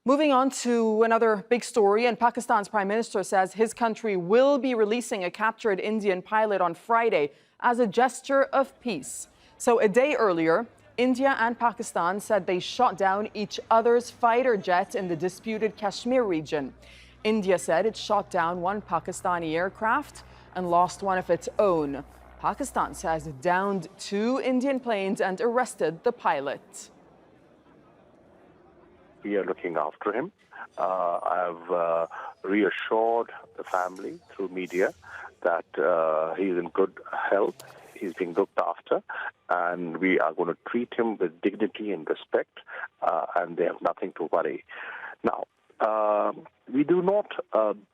Moving on to another big story, and Pakistan's Prime Minister says his country will be releasing a captured Indian pilot on Friday as a gesture of peace. So a day earlier, India and Pakistan said they shot down each other's fighter jet in the disputed Kashmir region. India said it shot down one Pakistani aircraft and lost one of its own. Pakistan says it downed two Indian planes and arrested the pilot. We are looking after him. I've reassured the family through media that he's in good health, he's being looked after, and we are going to treat him with dignity and respect, and they have nothing to worry. Now, we do not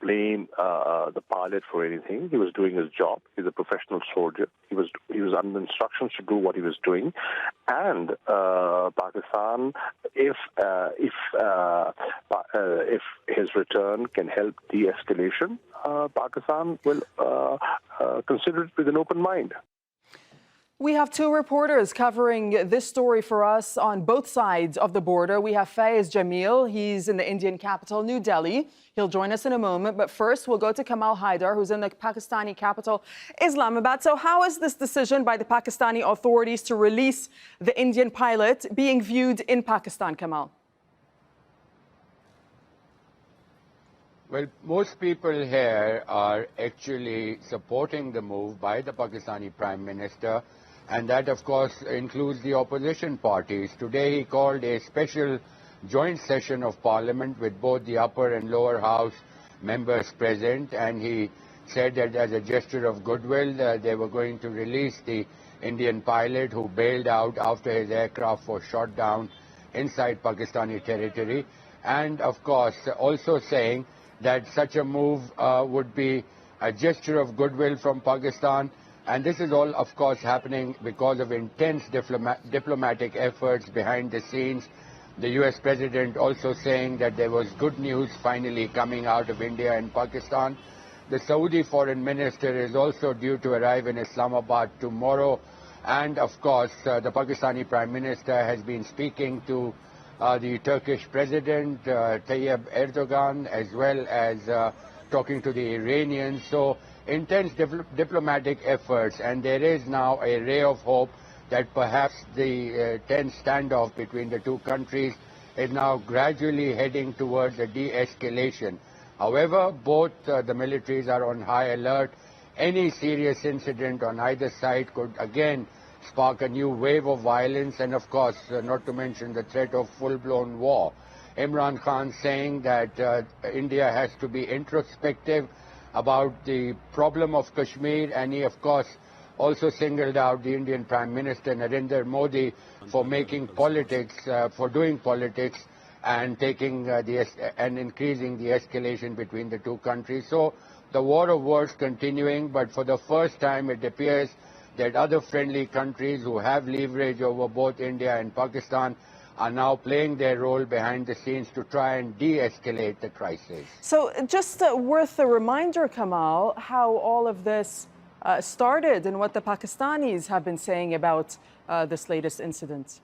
blame the pilot for anything. He was doing his job. He's a professional soldier. He was under instructions to do what he was doing. And Pakistan, if his return can help de-escalation, Pakistan will consider it with an open mind. We have two reporters covering this story for us on both sides of the border. We have Faiz Jamil. He's in the Indian capital, New Delhi. He'll join us in a moment. But first, we'll go to Kamal Haidar, who's in the Pakistani capital, Islamabad. So how is this decision by the Pakistani authorities to release the Indian pilot being viewed in Pakistan, Kamal? Well, most people here are actually supporting the move by the Pakistani Prime Minister, and that, of course, includes the opposition parties. Today, he called a special joint session of Parliament with both the upper and lower house members present, and he said that as a gesture of goodwill, they were going to release the Indian pilot who bailed out after his aircraft was shot down inside Pakistani territory, and, of course, also saying that such a move would be a gesture of goodwill from Pakistan. And this is all, of course, happening because of intense diplomatic efforts behind the scenes. The US President also saying that there was good news finally coming out of India and Pakistan. The Saudi Foreign Minister is also due to arrive in Islamabad tomorrow. And, of course, the Pakistani Prime Minister has been speaking to the Turkish President, Tayyip Erdogan, as well as talking to the Iranians. So intense diplomatic efforts, and there is now a ray of hope that perhaps the tense standoff between the two countries is now gradually heading towards a de-escalation. However, both the militaries are on high alert. Any serious incident on either side could again spark a new wave of violence, and of course, not to mention the threat of full-blown war. Imran Khan saying that India has to be introspective about the problem of Kashmir, and he, of course, also singled out the Indian Prime Minister Narendra Modi for making politics, for doing politics, and taking and increasing the escalation between the two countries. So the war of words continuing, but for the first time, it appears that other friendly countries who have leverage over both India and Pakistan are now playing their role behind the scenes to try and de-escalate the crisis. So just worth a reminder, Kamal, how all of this started and what the Pakistanis have been saying about this latest incident.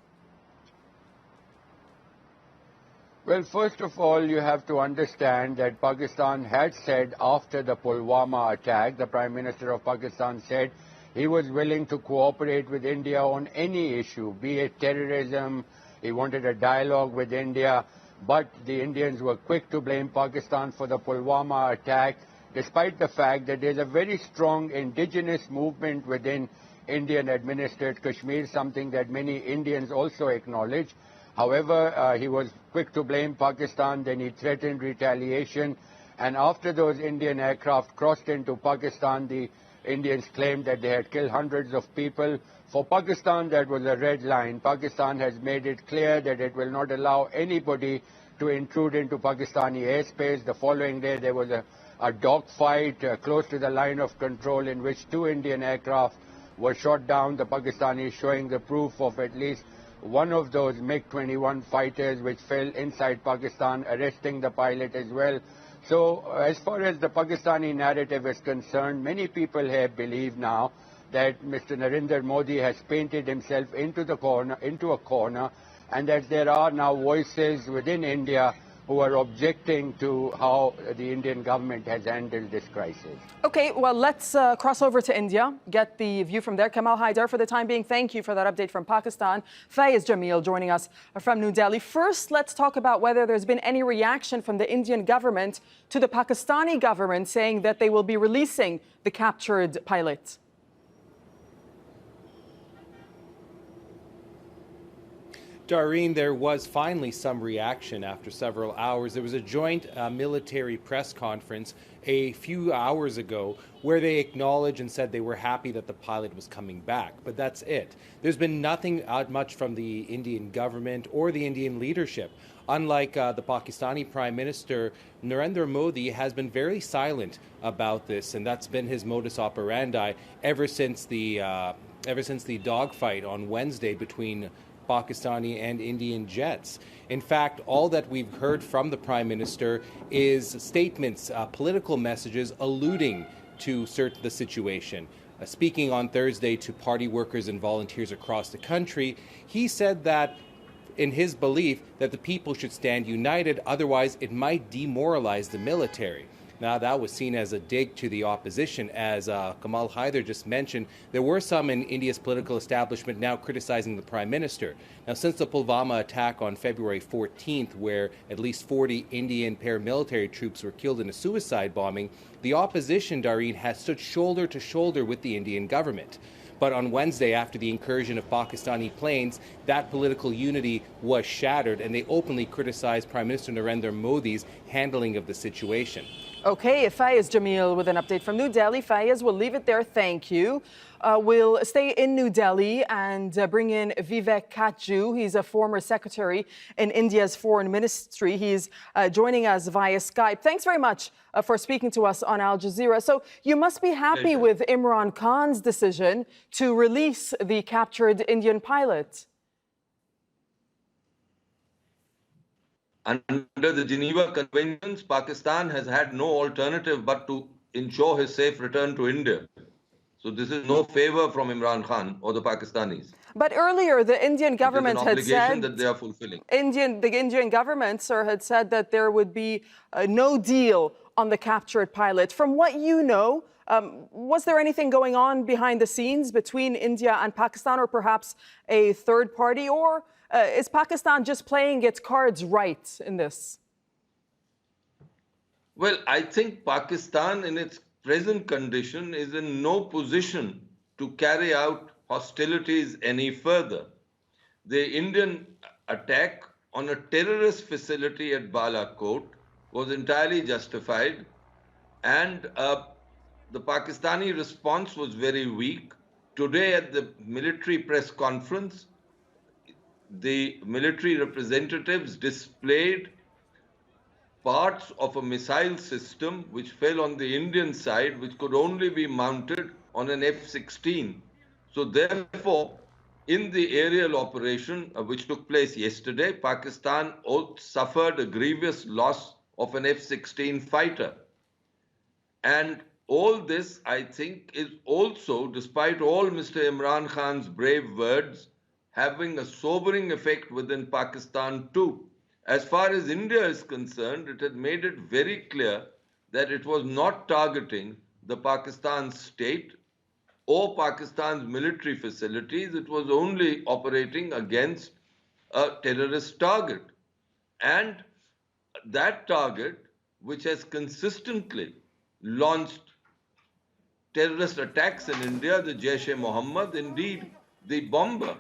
Well, first of all, you have to understand that Pakistan had said after the Pulwama attack, the Prime Minister of Pakistan said he was willing to cooperate with India on any issue, be it terrorism. He wanted a dialogue with India, but the Indians were quick to blame Pakistan for the Pulwama attack, despite the fact that there's a very strong indigenous movement within Indian-administered Kashmir, something that many Indians also acknowledge. However, he was quick to blame Pakistan, then he threatened retaliation, and after those Indian aircraft crossed into Pakistan, the Indians claimed that they had killed hundreds of people. For Pakistan, that was a red line. Pakistan has made it clear that it will not allow anybody to intrude into Pakistani airspace. The following day, there was a dogfight close to the line of control in which two Indian aircraft were shot down. The Pakistanis showing the proof of at least one of those MiG-21 fighters which fell inside Pakistan, arresting the pilot as well. So as far as the Pakistani narrative is concerned, many people here believe now that Mr. Narendra Modi has painted himself into a corner, and that there are now voices within India who are objecting to how the Indian government has handled this crisis. Okay, well, let's cross over to India, get the view from there. Kamal Haidar, for the time being, thank you for that update from Pakistan. Faiz Jamil joining us from New Delhi. First, let's talk about whether there's been any reaction from the Indian government to the Pakistani government saying that they will be releasing the captured pilot. Dareen, there was finally some reaction after several hours. There was a joint military press conference a few hours ago where they acknowledged and said they were happy that the pilot was coming back. But that's it. There's been nothing out much from the Indian government or the Indian leadership. Unlike the Pakistani Prime Minister, Narendra Modi has been very silent about this, and that's been his modus operandi ever since the dogfight on Wednesday between Pakistani and Indian jets. In fact, all that we've heard from the Prime Minister is statements, political messages alluding to the situation. Speaking on Thursday to party workers and volunteers across the country, he said that in his belief that the people should stand united, otherwise it might demoralize the military. Now, that was seen as a dig to the opposition. As Kamal Haidar just mentioned, there were some in India's political establishment now criticizing the Prime Minister. Now, since the Pulwama attack on February 14th, where at least 40 Indian paramilitary troops were killed in a suicide bombing, the opposition, Dareen, has stood shoulder to shoulder with the Indian government. But on Wednesday, after the incursion of Pakistani planes, that political unity was shattered, and they openly criticized Prime Minister Narendra Modi's handling of the situation. Okay, Faiz Jamil with an update from New Delhi. Faiz, we'll leave it there. Thank you. We'll stay in New Delhi and bring in Vivek Kachju. He's a former secretary in India's foreign ministry. He's joining us via Skype. Thanks very much for speaking to us on Al Jazeera. So you must be happy with Imran Khan's decision to release the captured Indian pilot. Under the Geneva Conventions, Pakistan has had no alternative but to ensure his safe return to India. So this is no favor from Imran Khan or the Pakistanis. But earlier, the Indian government had said that they are fulfilling. The Indian government, sir, had said that there would be no deal on the captured pilot. From what you know, was there anything going on behind the scenes between India and Pakistan, or perhaps a third party, or is Pakistan just playing its cards right in this? Well, I think Pakistan in its present condition is in no position to carry out hostilities any further. The Indian attack on a terrorist facility at Balakot was entirely justified, and the Pakistani response was very weak. Today at the military press conference, the military representatives displayed parts of a missile system which fell on the Indian side, which could only be mounted on an F-16. So therefore, in the aerial operation which took place yesterday, Pakistan suffered a grievous loss of an F-16 fighter. And all this, I think, is also, despite all Mr. Imran Khan's brave words, having a sobering effect within Pakistan too. As far as India is concerned, it had made it very clear that it was not targeting the Pakistan state or Pakistan's military facilities. It was only operating against a terrorist target. And that target, which has consistently launched terrorist attacks in India, the Jaish-e-Mohammed, indeed the bomber,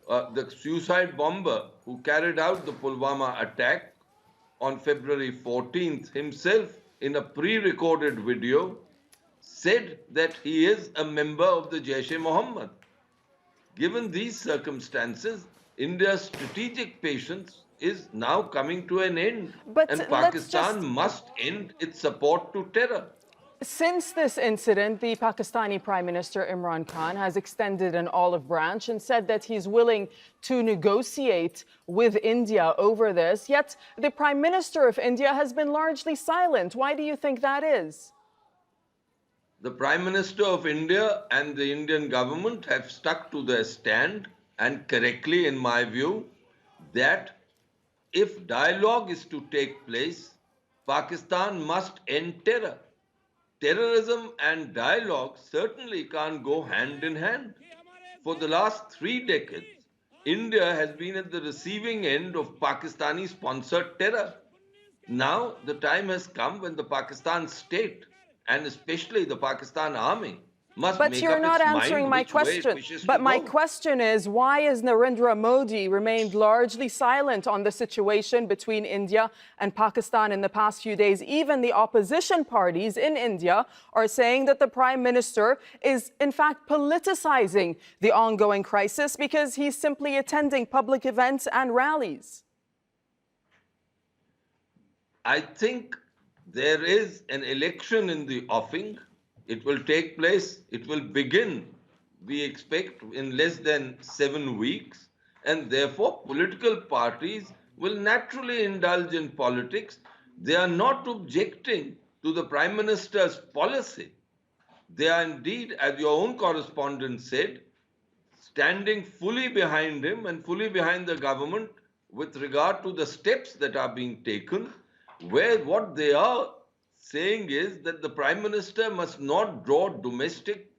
the suicide bomber who carried out the Pulwama attack on February 14th himself in a pre-recorded video said that he is a member of the Jaish-e-Mohammed. Given these circumstances, India's strategic patience is now coming to an end, and Pakistan must end its support to terror. Since this incident, the Pakistani Prime Minister Imran Khan has extended an olive branch and said that he's willing to negotiate with India over this. Yet the Prime Minister of India has been largely silent. Why do you think that is? The Prime Minister of India and the Indian government have stuck to their stand, and correctly in my view, that if dialogue is to take place, Pakistan must end terror. Terrorism and dialogue certainly can't go hand in hand. For the last 3 decades, India has been at the receiving end of Pakistani sponsored terror. Now the time has come when the Pakistan state, and especially the Pakistan army, must But make you're up not its answering mind my which way it question. wishes But to my go. question is, why has Narendra Modi remained largely silent on the situation between India and Pakistan in the past few days? Even the opposition parties in India are saying that the Prime Minister is, in fact, politicizing the ongoing crisis because he's simply attending public events and rallies. I think there is an election in the offing. It will take place, it will begin, we expect, in less than 7 weeks. And therefore, political parties will naturally indulge in politics. They are not objecting to the Prime Minister's policy. They are indeed, as your own correspondent said, standing fully behind him and fully behind the government with regard to the steps that are being taken, where what they are saying is that the Prime Minister must not draw domestic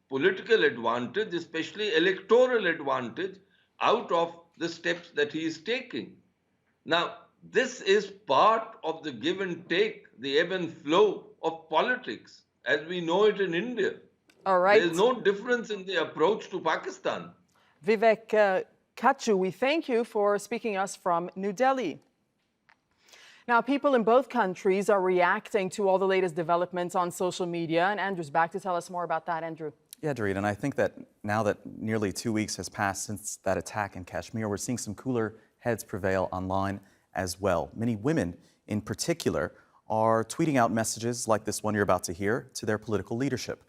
political advantage, especially electoral advantage, out of the steps that he is taking. Now, this is part of the give and take, the ebb and flow of politics as we know it in India. All right. There is no difference in the approach to Pakistan. Vivek Kachu, we thank you for speaking us from New Delhi. Now, people in both countries are reacting to all the latest developments on social media. And Andrew's back to tell us more about that. Andrew. Yeah, Dorit, and I think that now that nearly 2 weeks has passed since that attack in Kashmir, we're seeing some cooler heads prevail online as well. Many women in particular are tweeting out messages like this one you're about to hear to their political leadership.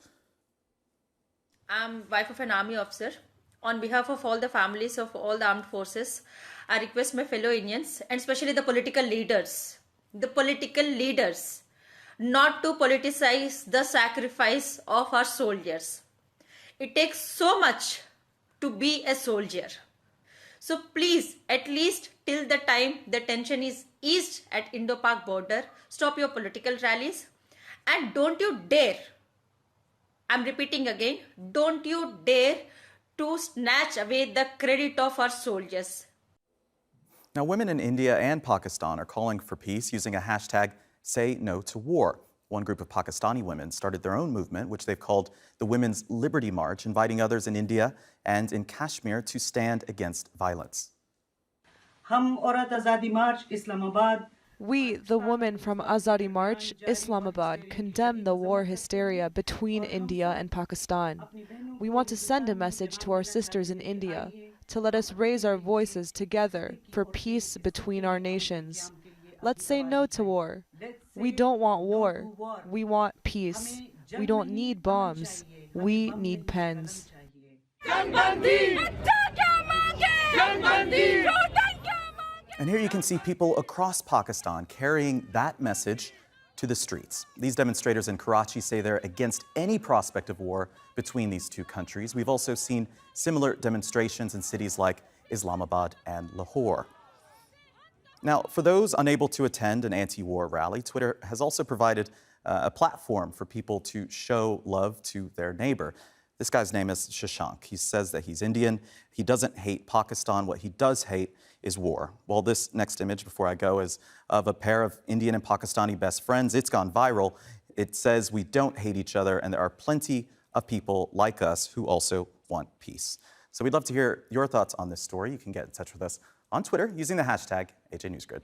I'm wife of an army officer. On behalf of all the families of all the armed forces, I request my fellow Indians and especially the political leaders, not to politicize the sacrifice of our soldiers. It takes so much to be a soldier. So please, at least till the time the tension is eased at Indo-Pak border, stop your political rallies and don't you dare, I'm repeating again, don't you dare to snatch away the credit of our soldiers. Now, women in India and Pakistan are calling for peace using a hashtag Say No to War. One group of Pakistani women started their own movement, which they've called the Women's Liberty March, inviting others in India and in Kashmir to stand against violence. Hum Aurat Azadi March, Islamabad. We, the women from Azadi March, Islamabad, condemn the war hysteria between India and Pakistan. We want to send a message to our sisters in India to let us raise our voices together for peace between our nations. Let's say no to war. We don't want war. We want peace. We don't need bombs. We need pens. And here you can see people across Pakistan carrying that message to the streets. These demonstrators in Karachi say they're against any prospect of war between these two countries. We've also seen similar demonstrations in cities like Islamabad and Lahore. Now, for those unable to attend an anti-war rally, Twitter has also provided a platform for people to show love to their neighbor. This guy's name is Shashank. He says that he's Indian. He doesn't hate Pakistan. What he does hate is war. Well, this next image, before I go, is of a pair of Indian and Pakistani best friends. It's gone viral. It says we don't hate each other, and there are plenty of people like us who also want peace. So we'd love to hear your thoughts on this story. You can get in touch with us on Twitter using the hashtag AJNewsGrid.